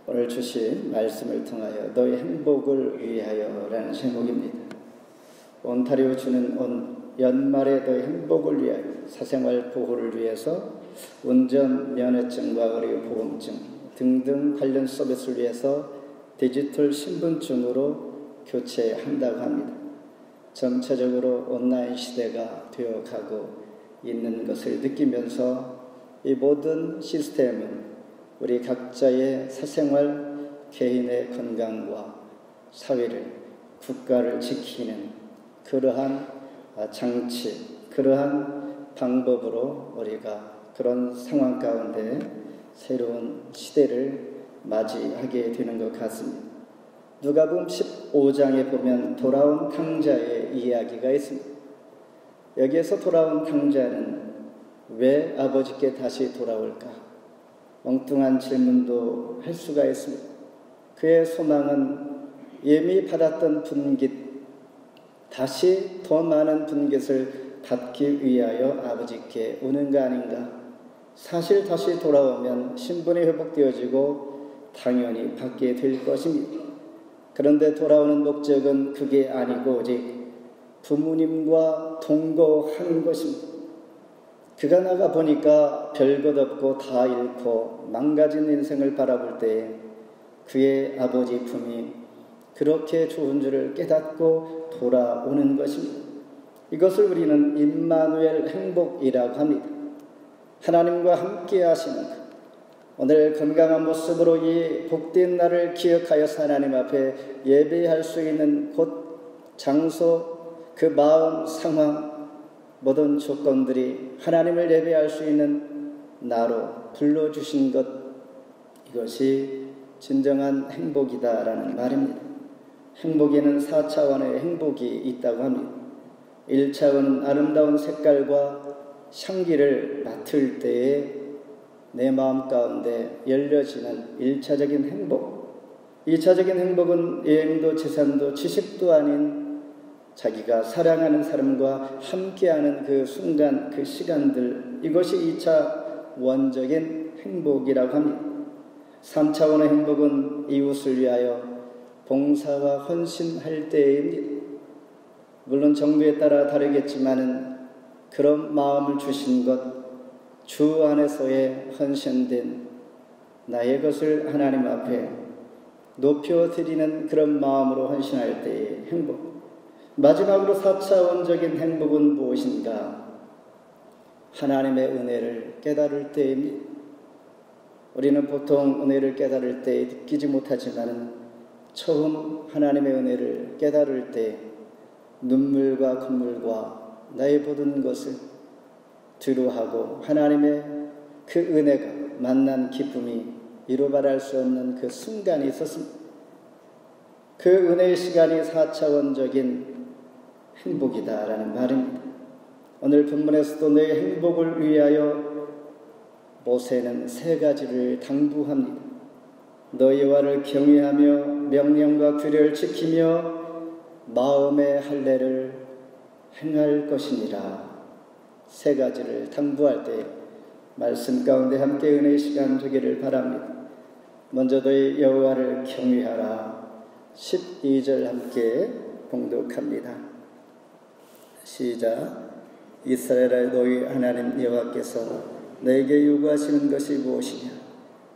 오늘 주신 말씀을 통하여 너의 행복을 위하여 라는 제목입니다. 온타리오 주는 연말에 너의 행복을 위하여 사생활 보호를 위해서 운전 면허증과 의료 보험증 등등 관련 서비스를 위해서 디지털 신분증으로 교체한다고 합니다. 점차적으로 온라인 시대가 되어가고 있는 것을 느끼면서 이 모든 시스템은 우리 각자의 사생활, 개인의 건강과 사회를, 국가를 지키는 그러한 장치, 그러한 방법으로 우리가 그런 상황 가운데 새로운 시대를 맞이하게 되는 것 같습니다. 누가복음 15장에 보면 돌아온 탕자의 이야기가 있습니다. 여기에서 돌아온 탕자는 왜 아버지께 다시 돌아올까? 엉뚱한 질문도 할 수가 있습니다. 그의 소망은 이미 받았던 분깃, 다시 더 많은 분깃을 받기 위하여 아버지께 오는 거 아닌가? 사실 다시 돌아오면 신분이 회복되어지고 당연히 받게 될 것입니다. 그런데 돌아오는 목적은 그게 아니고 오직 부모님과 동거하는 것입니다. 그가 나가 보니까 별것 없고 다 잃고 망가진 인생을 바라볼 때에 그의 아버지 품이 그렇게 좋은 줄을 깨닫고 돌아오는 것입니다. 이것을 우리는 임마누엘 행복이라고 합니다. 하나님과 함께 하시는 것. 오늘 건강한 모습으로 이 복된 날을 기억하여서 하나님 앞에 예배할 수 있는 곳, 장소, 그 마음, 상황, 모든 조건들이 하나님을 예배할 수 있는 나로 불러주신 것, 이것이 진정한 행복이다라는 말입니다. 행복에는 4차원의 행복이 있다고 합니다. 1차원은 아름다운 색깔과 향기를 맡을 때에 내 마음 가운데 열려지는 1차적인 행복. 2차적인 행복은 여행도 재산도 지식도 아닌 자기가 사랑하는 사람과 함께하는 그 순간, 그 시간들, 이것이 2차 원적인 행복이라고 합니다. 3차원의 행복은 이웃을 위하여 봉사와 헌신할 때입니다. 물론 정도에 따라 다르겠지만은 그런 마음을 주신 것, 주 안에서의 헌신된 나의 것을 하나님 앞에 높여드리는 그런 마음으로 헌신할 때의 행복. 마지막으로 4차원적인 행복은 무엇인가? 하나님의 은혜를 깨달을 때입니다. 우리는 보통 은혜를 깨달을 때 느끼지 못하지만 처음 하나님의 은혜를 깨달을 때 눈물과 콧물과 나의 모든 것을 두루하고 하나님의 그 은혜가 만난 기쁨이 이루 말할 수 없는 그 순간이 있었습니다. 그 은혜의 시간이 4차원적인 행복이다라는 말입니다. 오늘 본문에서도 너의 행복을 위하여 모세는 3가지를 당부합니다. 너의 여호와를 경외하며 명령과 규례를 지키며 마음의 할례를 행할 것이니라. 3가지를 당부할 때 말씀 가운데 함께 은혜의 시간 되기를 바랍니다. 먼저 너의 여호와를 경외하라. 12절 함께 봉독합니다. 시작. 이스라엘아, 너희 하나님 여호와께서 너에게 요구하시는 것이 무엇이냐?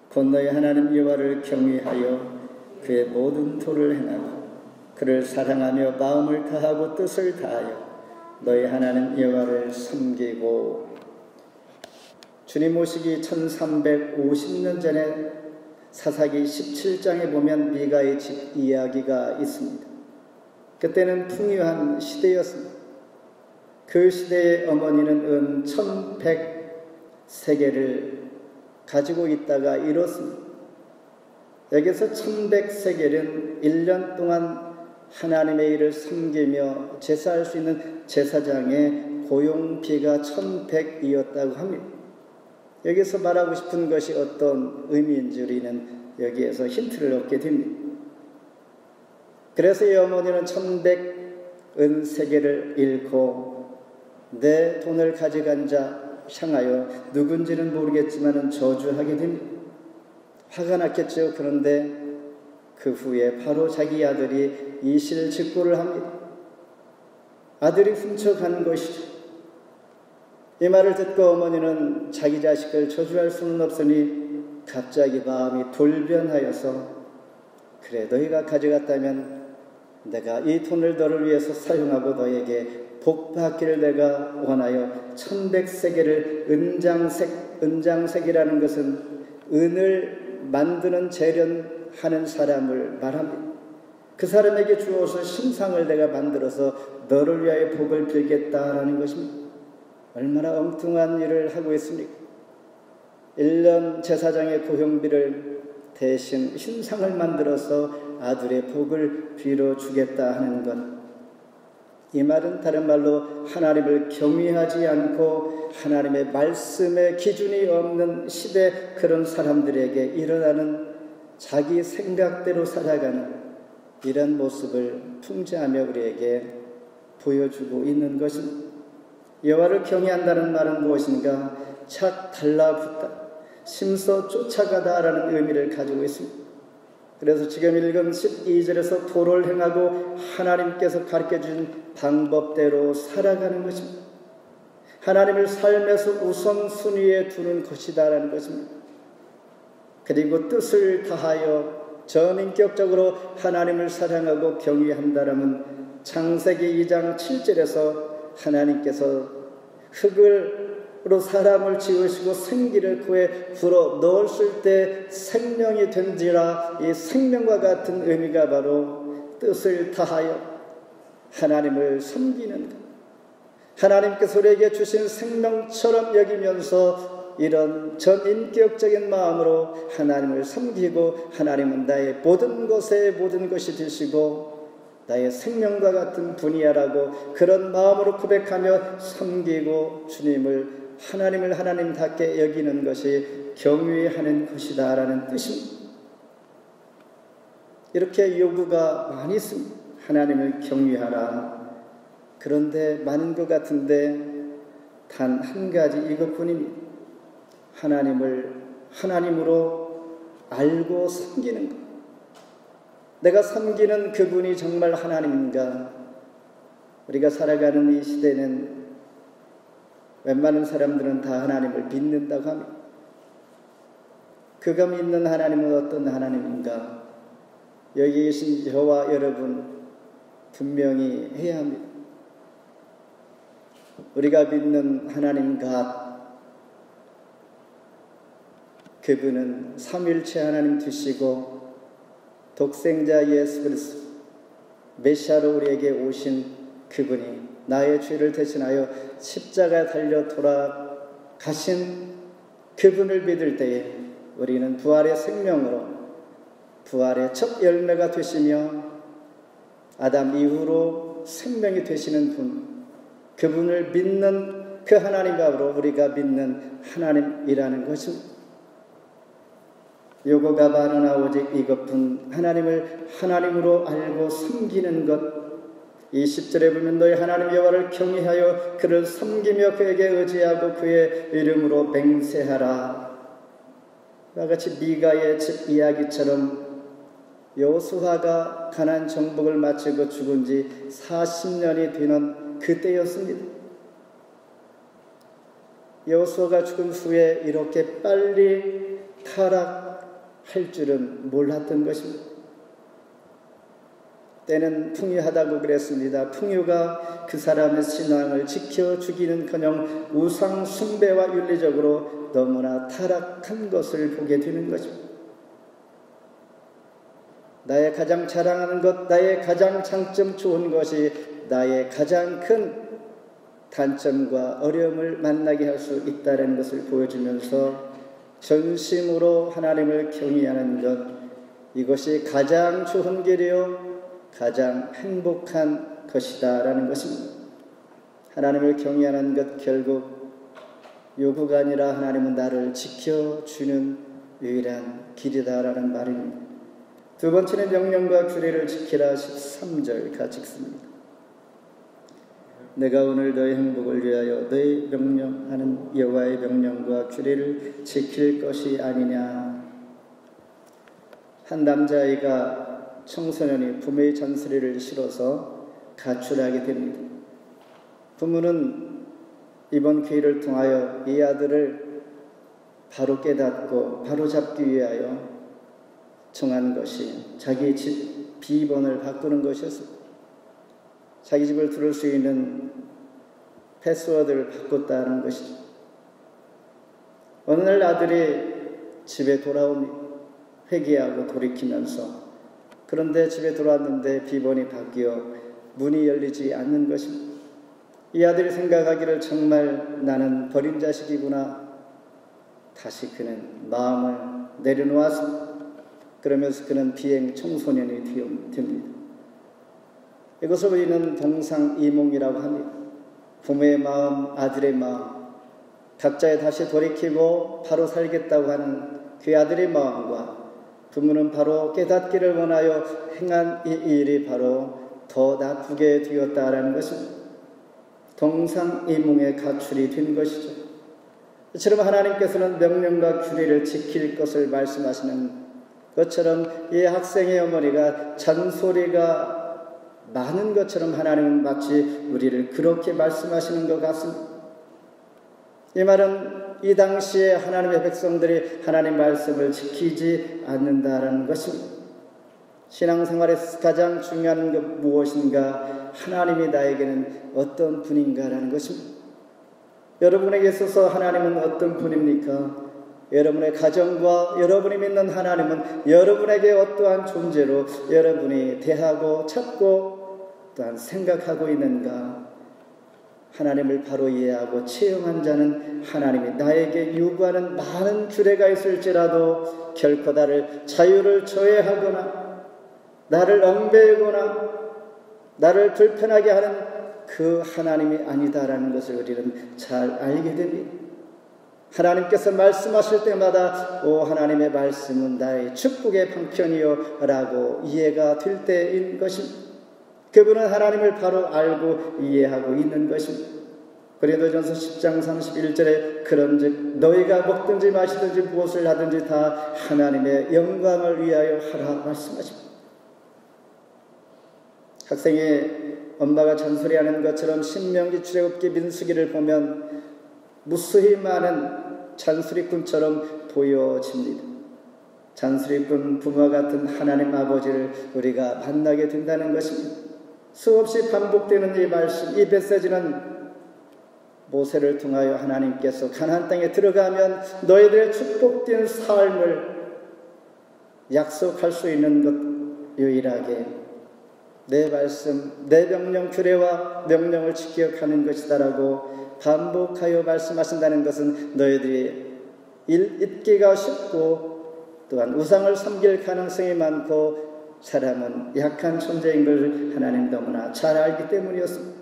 곧 너희 하나님 여호와를 경외하여 그의 모든 도를 행하고 그를 사랑하며 마음을 다하고 뜻을 다하여 너희 하나님 여호와를 섬기고. 주님 오시기 1350년 전에 사사기 17장에 보면 미가의 집 이야기가 있습니다. 그때는 풍요한 시대였습니다. 그 시대의 어머니는 은 1100세겔을 가지고 있다가 잃었습니다. 여기서 1100세겔은 1년 동안 하나님의 일을 섬기며 제사할 수 있는 제사장의 고용비가 1100이었다고 합니다. 여기서 말하고 싶은 것이 어떤 의미인지 우리는 여기에서 힌트를 얻게 됩니다. 그래서 이 어머니는 1100은세겔을 잃고 내 돈을 가져간 자 향하여 누군지는 모르겠지만 저주하게 됩니다. 화가 났겠죠. 그런데 그 후에 바로 자기 아들이 이실직고를 합니다. 아들이 훔쳐간 것이죠. 이 말을 듣고 어머니는 자기 자식을 저주할 수는 없으니 갑자기 마음이 돌변하여서 그래, 너희가 가져갔다면 내가 이 돈을 너를 위해서 사용하고 너에게 복 받기를 내가 원하여 1100세겔을 은장색이라는 것은 은을 만드는 재련하는 사람을 말합니다. 그 사람에게 주어서 신상을 내가 만들어서 너를 위하여 복을 빌겠다라는 것입니다. 얼마나 엉뚱한 일을 하고 있습니까? 1년 제사장의 고용비를 대신 신상을 만들어서 아들의 복을 빌어주겠다 하는 것. 이 말은 다른 말로 하나님을 경외하지 않고 하나님의 말씀에 기준이 없는 시대 그런 사람들에게 일어나는 자기 생각대로 살아가는 이런 모습을 풍자하며 우리에게 보여주고 있는 것입니다. 여호와를 경외한다는 말은 무엇인가? 착 달라붙다, 심서 쫓아가다라는 의미를 가지고 있습니다. 그래서 지금 읽은 12절에서 도를 행하고 하나님께서 가르쳐준 방법대로 살아가는 것입니다. 하나님을 삶에서 우선순위에 두는 것이다라는 것입니다. 그리고 뜻을 다하여 전인격적으로 하나님을 사랑하고 경외한다라면 창세기 2장 7절에서 하나님께서 흙으로 사람을 지으시고 생기를 그에 불어 넣었을 때 생명이 된지라, 이 생명과 같은 의미가 바로 뜻을 다하여 하나님을 섬기는 것. 하나님께서 우리에게 주신 생명처럼 여기면서 이런 전인격적인 마음으로 하나님을 섬기고, 하나님은 나의 모든 것에 모든 것이 되시고 나의 생명과 같은 분이야라고 그런 마음으로 고백하며 섬기고 하나님을 하나님답게 여기는 것이 경외하는 것이다 라는 뜻입니다. 이렇게 요구가 많이 있습니다. 하나님을 경외하라. 그런데 많은 것 같은데 단 한 가지 이것뿐입니다. 하나님을 하나님으로 알고 섬기는 것. 내가 섬기는 그분이 정말 하나님인가? 우리가 살아가는 이 시대는 웬만한 사람들은 다 하나님을 믿는다고 합니다. 그가 믿는 하나님은 어떤 하나님인가? 여기 계신 저와 여러분 분명히 해야 합니다. 우리가 믿는 하나님 갓, 그분은 삼위일체 하나님 되시고 독생자 예수 그리스도 메시아로 우리에게 오신 그분이 나의 죄를 대신하여 십자가에 달려 돌아가신 그분을 믿을 때에 우리는 부활의 생명으로, 부활의 첫 열매가 되시며 아담 이후로 생명이 되시는 분, 그분을 믿는 그 하나님과 바로 우리가 믿는 하나님이라는 것입니다. 요구가 많으나 오직 이것뿐, 하나님을 하나님으로 알고 섬기는 것. 이 10절에 보면 너희 하나님 여호와를 경외하여 그를 섬기며 그에게 의지하고 그의 이름으로 맹세하라. 이와 같이 미가의 집 이야기처럼 여호수아가 가나안 정복을 마치고 죽은 지 40년이 되는 그때였습니다. 여호수아가 죽은 후에 이렇게 빨리 타락할 줄은 몰랐던 것입니다. 때는 풍요하다고 그랬습니다. 풍요가 그 사람의 신앙을 지켜 주기는커녕 우상 숭배와 윤리적으로 너무나 타락한 것을 보게 되는 것입니다. 나의 가장 자랑하는 것, 나의 가장 장점 좋은 것이 나의 가장 큰 단점과 어려움을 만나게 할 수 있다는 것을 보여주면서 전심으로 하나님을 경외하는 것, 이것이 가장 좋은 길이요 가장 행복한 것이다 라는 것입니다. 하나님을 경외하는 것 결국 요구가 아니라 하나님은 나를 지켜주는 유일한 길이다 라는 말입니다. 두 번째는 명령과 규례를 지키라. 13절 같이 읽습니다. 내가 오늘 너의 행복을 위하여 너의 명령하는 여호와의 명령과 규례를 지킬 것이 아니냐. 한 남자아이가 청소년이 부모의 잔소리를 싫어서 가출하게 됩니다. 부모는 이번 기회를 통하여 이 아들을 바로 깨닫고 바로 잡기 위하여 정한 것이 자기 집 비번을 바꾸는 것이었습니다. 자기 집을 들을 수 있는 패스워드를 바꿨다는 것이죠. 어느 날 아들이 집에 돌아옵니다. 회개하고 돌이키면서. 그런데 집에 돌아왔는데 비번이 바뀌어 문이 열리지 않는 것입니다. 이 아들이 생각하기를 정말 나는 버린 자식이구나. 다시 그는 마음을 내려놓았습니다. 그러면서 그는 비행 청소년이 됩니다. 이것을 우리는 동상이몽이라고 합니다. 부모의 마음, 아들의 마음, 각자의 다시 돌이키고 바로 살겠다고 하는 그 아들의 마음과 부모는 바로 깨닫기를 원하여 행한 이 일이 바로 더 나쁘게 되었다라는 것입니다. 동상이몽의 가출이 된 것이죠. 이처럼 하나님께서는 명령과 규례를 지킬 것을 말씀하시는 것처럼 이 학생의 어머니가 잔소리가 많은 것처럼 하나님은 마치 우리를 그렇게 말씀하시는 것 같습니다. 이 말은 이 당시에 하나님의 백성들이 하나님 말씀을 지키지 않는다라는 것입니다. 신앙생활에서 가장 중요한 것 무엇인가? 하나님이 나에게는 어떤 분인가라는 것입니다. 여러분에게 있어서 하나님은 어떤 분입니까? 여러분의 가정과 여러분이 믿는 하나님은 여러분에게 어떠한 존재로 여러분이 대하고 찾고 또한 생각하고 있는가? 하나님을 바로 이해하고 체험한 자는 하나님이 나에게 요구하는 많은 규례가 있을지라도 결코 나를 자유를 저해하거나 나를 엉배거나 나를 불편하게 하는 그 하나님이 아니다라는 것을 우리는 잘 알게 됩니다. 하나님께서 말씀하실 때마다 오 하나님의 말씀은 나의 축복의 방편이요 라고 이해가 될 때인 것입니다. 그분은 하나님을 바로 알고 이해하고 있는 것입니다. 고린도전서 10장 31절에 그런즉 너희가 먹든지 마시든지 무엇을 하든지 다 하나님의 영광을 위하여 하라 말씀하십니다. 학생의 엄마가 잔소리하는 것처럼 신명기, 출애굽기, 민수기를 보면 무수히 많은 잔소리꾼처럼 보여집니다. 잔소리꾼 부모와 같은 하나님 아버지를 우리가 만나게 된다는 것입니다. 수없이 반복되는 이 말씀, 이 메시지는 모세를 통하여 하나님께서 가나안 땅에 들어가면 너희들의 축복된 삶을 약속할 수 있는 것 유일하게 내 말씀, 내 명령, 규례와 명령을 지켜가는 것이다라고 반복하여 말씀하신다는 것은 너희들이 잊기가 쉽고 또한 우상을 섬길 가능성이 많고 사람은 약한 존재인 걸 하나님 너무나 잘 알기 때문이었습니다.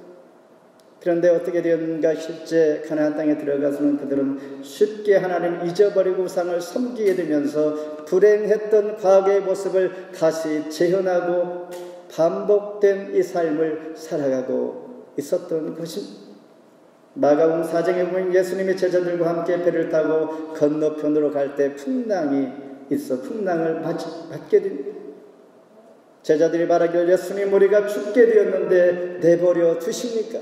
그런데 어떻게 되었는가? 실제 가나안 땅에 들어가서는 그들은 쉽게 하나님 잊어버리고 우상을 섬기게 되면서 불행했던 과거의 모습을 다시 재현하고 반복된 이 삶을 살아가고 있었던 것입니다. 마가복음 4장에 보면 예수님이 제자들과 함께 배를 타고 건너편으로 갈 때 풍랑이 있어 풍랑을 맞게 됩니다. 제자들이 말하기를 예수님 우리가 죽게 되었는데 내버려 두십니까?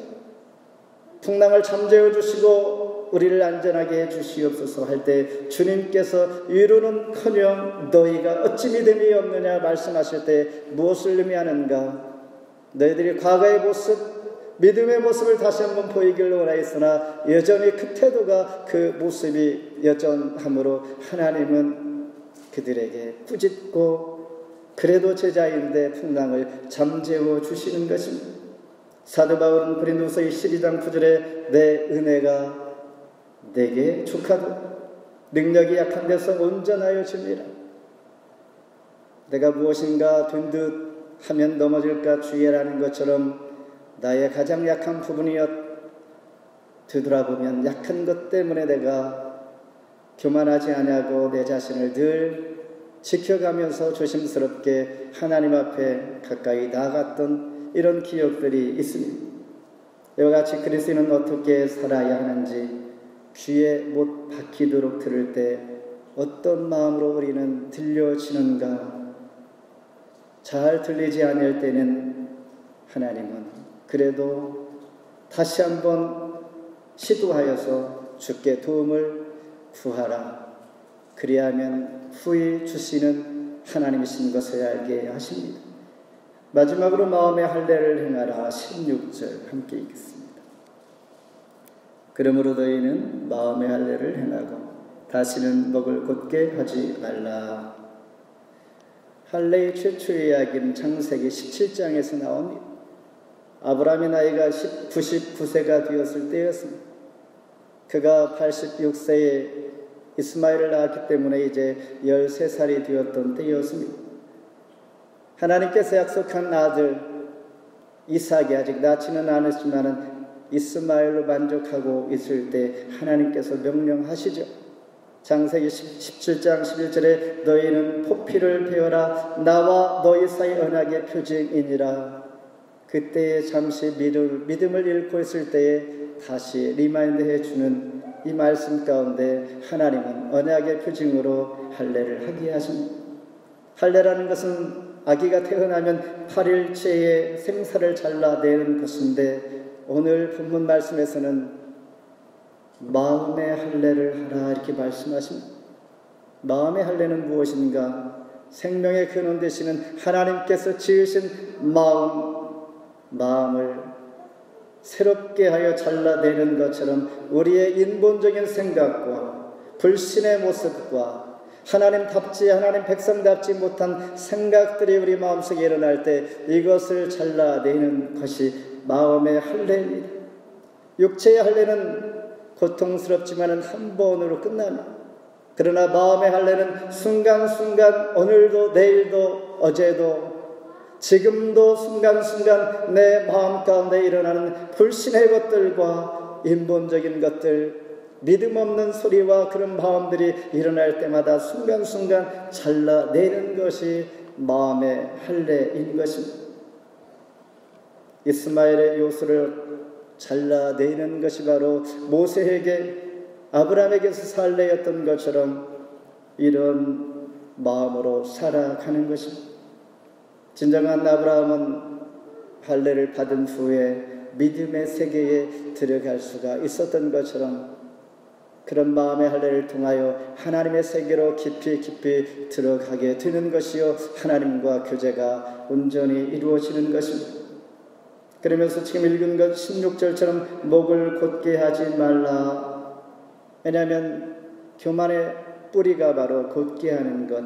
풍랑을 잠재워 주시고 우리를 안전하게 해 주시옵소서 할 때 주님께서 위로는커녕 너희가 어찌 믿음이 없느냐 말씀하실 때 무엇을 의미하는가? 너희들이 과거의 모습 믿음의 모습을 다시 한번 보이기를 원하였으나 여전히 그 태도가 그 모습이 여전하므로 하나님은 그들에게 꾸짖고 그래도 제자인데 풍랑을 잠재워 주시는 것입니다. 사도 바울은 고린도서 12장 9절에 내 은혜가 내게 족하고 능력이 약한 데서 온전하여 줍니다. 내가 무엇인가 된 듯 하면 넘어질까 주의하라는 것처럼 나의 가장 약한 부분이었 되돌아보면 약한 것 때문에 내가 교만하지 아니하고 내 자신을 늘 지켜가면서 조심스럽게 하나님 앞에 가까이 나아갔던 이런 기억들이 있습니다. 이와 같이 그리스도인은 어떻게 살아야 하는지 귀에 못 박히도록 들을 때 어떤 마음으로 우리는 들려지는가 잘 들리지 않을 때는 하나님은 그래도 다시 한번 시도하여서 주께 도움을 구하라. 그리하면 후히 주시는 하나님이신 것을 알게 하십니다. 마지막으로 마음의 할례를 행하라. 16절 함께 읽겠습니다. 그러므로 너희는 마음의 할례를 행하고 다시는 목을 곧게 하지 말라. 할례의 최초의 이야기는 창세기 17장에서 나옵니다. 아브라함의 나이가 99세가 되었을 때였습니다. 그가 86세에 이스마엘을 낳았기 때문에 이제 13살이 되었던 때였습니다. 하나님께서 약속한 아들 이삭이 아직 낳지는 않았지만 이스마엘로 만족하고 있을 때 하나님께서 명령하시죠. 창세기 17장 11절에 너희는 포피를 베어라. 나와 너희 사이 언약의 표징이니라. 그때에 잠시 믿음을 잃고 있을 때에 다시 리마인드해 주는 이 말씀 가운데 하나님은 언약의 표징으로 할례를 하게 하십니다. 할례라는 것은 아기가 태어나면 8일째에 생사를 잘라내는 것인데 오늘 본문 말씀에서는 마음의 할례를 하라 이렇게 말씀하십니다. 마음의 할례는 무엇인가? 생명의 근원 되시는 하나님께서 지으신 마음을 새롭게 하여 잘라내는 것처럼 우리의 인본적인 생각과 불신의 모습과 하나님답지 하나님 백성답지 못한 생각들이 우리 마음속에 일어날 때 이것을 잘라내는 것이 마음의 할례입니다. 육체의 할례는 고통스럽지만 한 번으로 끝납니다. 그러나 마음의 할례는 순간순간 오늘도 내일도 어제도 지금도 순간순간 내 마음 가운데 일어나는 불신의 것들과 인본적인 것들, 믿음 없는 소리와 그런 마음들이 일어날 때마다 순간순간 잘라내는 것이 마음의 할례인 것입니다. 이스마엘의 요소를 잘라내는 것이 바로 모세에게 아브라함에게서 할례였던 것처럼 이런 마음으로 살아가는 것입니다. 진정한 아브라함은 할례를 받은 후에 믿음의 세계에 들어갈 수가 있었던 것처럼 그런 마음의 할례를 통하여 하나님의 세계로 깊이 들어가게 되는 것이요 하나님과 교제가 온전히 이루어지는 것입니다. 그러면서 지금 읽은 것 16절처럼 목을 곧게 하지 말라. 왜냐하면 교만의 뿌리가 바로 곧게 하는 것.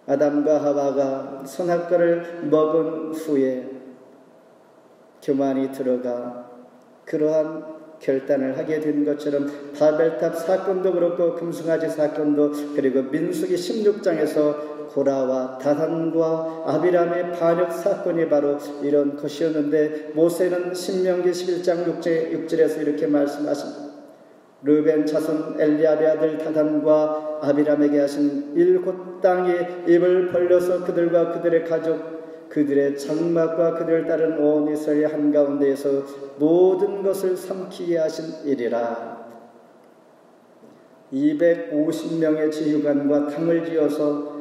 아담과 하와가 선악과를 먹은 후에 교만이 들어가 그러한 결단을 하게 된 것처럼 바벨탑 사건도 그렇고 금송아지 사건도 그리고 민수기 16장에서 고라와 다단과 아비람의 반역 사건이 바로 이런 것이었는데 모세는 신명기 11장 6절에서 이렇게 말씀하십니다. 르벤 자손 엘리압의 아들 다단과 아비람에게 하신 일곱 땅에 입을 벌려서 그들과 그들의 가족 그들의 장막과 그들을 따른 온 이스라엘 한가운데에서 모든 것을 삼키게 하신 일이라. 250명의 지휘관과 탕을 지어서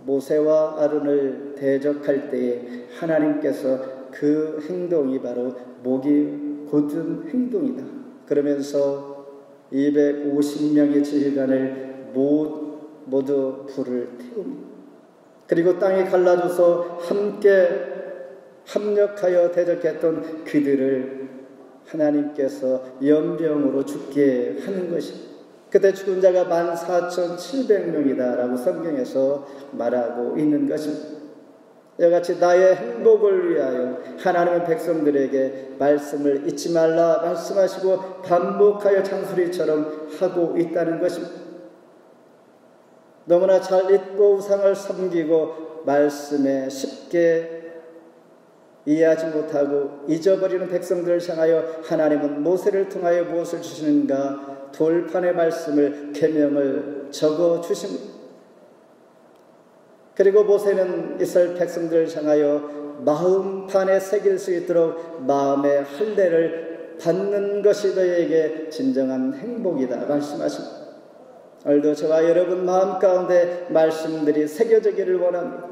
모세와 아론을 대적할 때에 하나님께서 그 행동이 바로 목이 곧은 행동이다. 그러면서 250명의 지휘관을 모두 불을 태웁니다. 그리고 땅이 갈라져서 함께 합력하여 대적했던 그들을 하나님께서 연병으로 죽게 하는 것입니다. 그때 죽은 자가 14,700명이다 라고 성경에서 말하고 있는 것입니다. 이와 같이 나의 행복을 위하여 하나님의 백성들에게 말씀을 잊지 말라 말씀하시고 반복하여 잔소리처럼 하고 있다는 것입니다. 너무나 잘 잊고 우상을 섬기고 말씀에 쉽게 이해하지 못하고 잊어버리는 백성들을 향하여 하나님은 모세를 통하여 무엇을 주시는가? 돌판의 말씀을 계명을 적어 주십니다. 그리고 모세는 이스라엘 백성들을 향하여 마음판에 새길 수 있도록 마음의 할례를 받는 것이 너희에게 진정한 행복이다 말씀하십니다. 오늘도 저와 여러분 마음 가운데 말씀들이 새겨지기를 원합니다.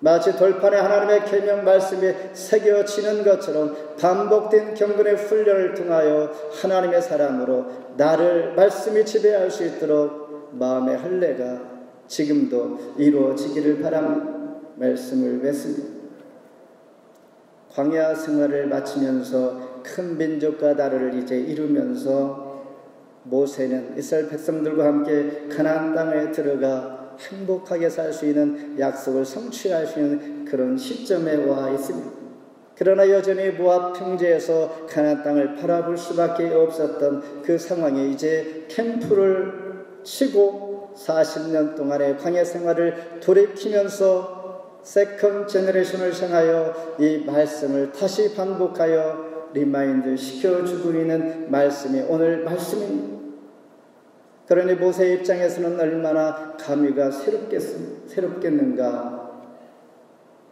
마치 돌판에 하나님의 계명 말씀이 새겨지는 것처럼 반복된 경건의 훈련을 통하여 하나님의 사람으로 나를 말씀이 지배할 수 있도록 마음의 할례가 지금도 이루어지기를 바라며 말씀을 맺습니다. 광야 생활을 마치면서 큰 민족과 나라를 이제 이루면서 모세는 이스라엘 백성들과 함께 가나안 땅에 들어가 행복하게 살 수 있는 약속을 성취할 수 있는 그런 시점에 와 있습니다. 그러나 여전히 모압 평지에서 가나안 땅을 바라볼 수밖에 없었던 그 상황에 이제 캠프를 치고 40년 동안의 광야 생활을 돌이키면서 세컨 제너레이션을 향하여 이 말씀을 다시 반복하여 리마인드 시켜주고 있는 말씀이 오늘 말씀입니다. 그러니 모세의 입장에서는 얼마나 감회가 새롭겠는가.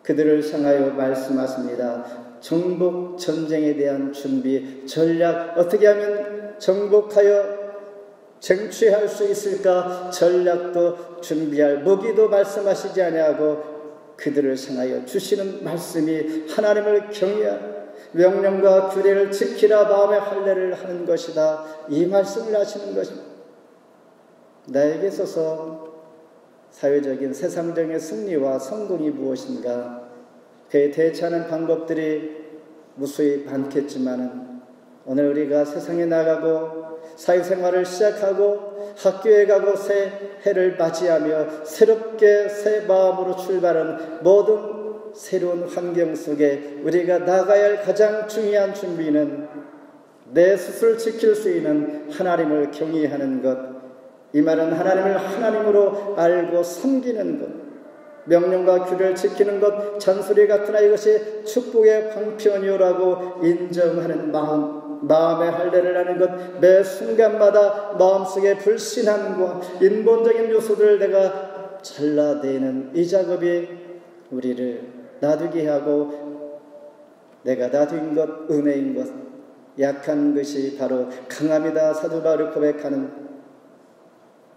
그들을 향하여 말씀하십니다. 정복 전쟁에 대한 준비, 전략, 어떻게 하면 정복하여 쟁취할 수 있을까? 전략도 준비할 무기도 말씀하시지 아니하고 그들을 향하여 주시는 말씀이 하나님을 경외하라, 명령과 규례를 지키라, 마음의 할례를 하는 것이다. 이 말씀을 하시는 것입니다. 나에게 있어서 사회적인 세상적인 승리와 성공이 무엇인가? 그에 대처하는 방법들이 무수히 많겠지만 오늘 우리가 세상에 나가고 사회생활을 시작하고 학교에 가고 새 해를 맞이하며 새롭게 새 마음으로 출발하는 모든 새로운 환경 속에 우리가 나가야 할 가장 중요한 준비는 내 스스로를 지킬 수 있는 하나님을 경외하는 것, 이 말은 하나님을 하나님으로 알고 섬기는 것, 명령과 규례를 지키는 것, 잔소리 같으나 이것이 축복의 방편이오라고 인정하는 마음의 할례를 하는 것, 매 순간마다 마음속에 불신함과 인본적인 요소들을 내가 잘라내는 이 작업이 우리를 놔두게 하고, 내가 놔둔 것, 은혜인 것, 약한 것이 바로 강함이다 사도 바울이 고백하는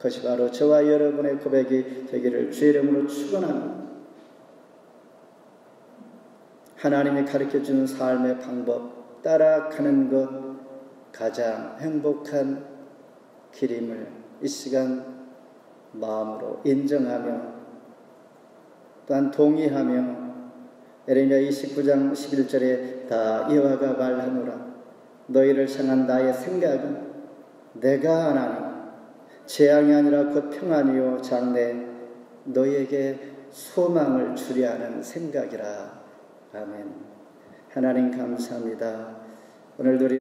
그것이 바로 저와 여러분의 고백이 되기를 주의 이름으로 축원합니다. 하나님이 가르쳐주는 삶의 방법 따라가는 것 가장 행복한 길임을 이 시간 마음으로 인정하며 또한 동의하며 예레미야 29장 11절에 다 이와 같이 말하노라. 너희를 향한 나의 생각은 내가 하나님 재앙이 아니라 곧 평안이요 장래 너희에게 소망을 주려 하는 생각이라. 아멘. 하나님 감사합니다. 오늘도 우리